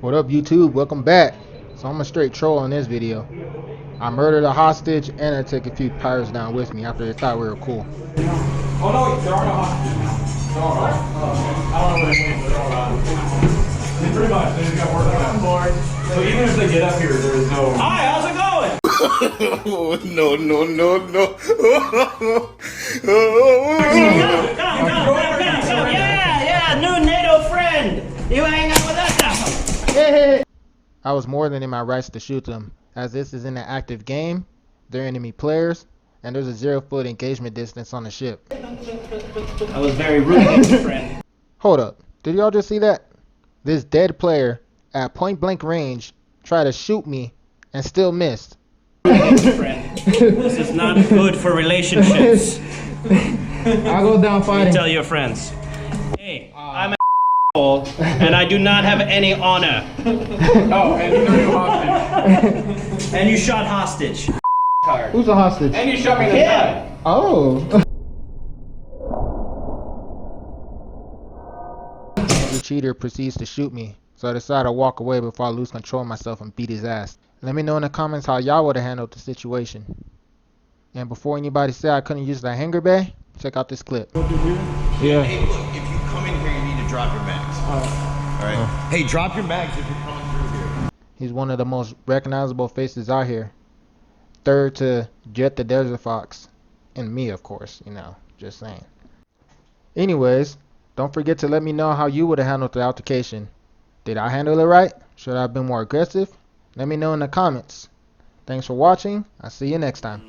What up, YouTube? Welcome back. So I'm a straight troll in this video. I murdered a hostage and I took a few pirates down with me after they thought we were cool. Oh no, there are no hostages now. There are. I don't know what it means, but they're all gone. I mean, pretty much, they just got work on board. So even if they get up here, there is no... Hi, how's it going? Oh, no. Come. Yeah, new NATO friend. You hang out with us now. Hey. I was more than in my rights to shoot them, as this is an active game, they're enemy players, and there's a 0-foot engagement distance on the ship. I was very rude, friend. Hold up, did y'all just see that? This dead player at point blank range tried to shoot me and still missed. Friend, this is not good for relationships. I'll go down fighting. You tell your friends. Hey, I'm an asshole, and I do not have any honor. Oh, and you threw hostage. And you shot hostage. Who's a hostage? And you shot me in the head. Oh. The cheater proceeds to shoot me, so I decide to walk away before I lose control of myself and beat his ass. Let me know in the comments how y'all would have handled the situation. And before anybody say I couldn't use the hanger bay, check out this clip. Yeah. Hey, look, if you come in here, you need to drop your mags. Alright? Hey, drop your mags if you're coming through here. He's one of the most recognizable faces out here. Third to Jet the Desert Fox. And me, of course, just saying. Anyways, don't forget to let me know how you would have handled the altercation. Did I handle it right? Should I have been more aggressive? Let me know in the comments. Thanks for watching. I'll see you next time.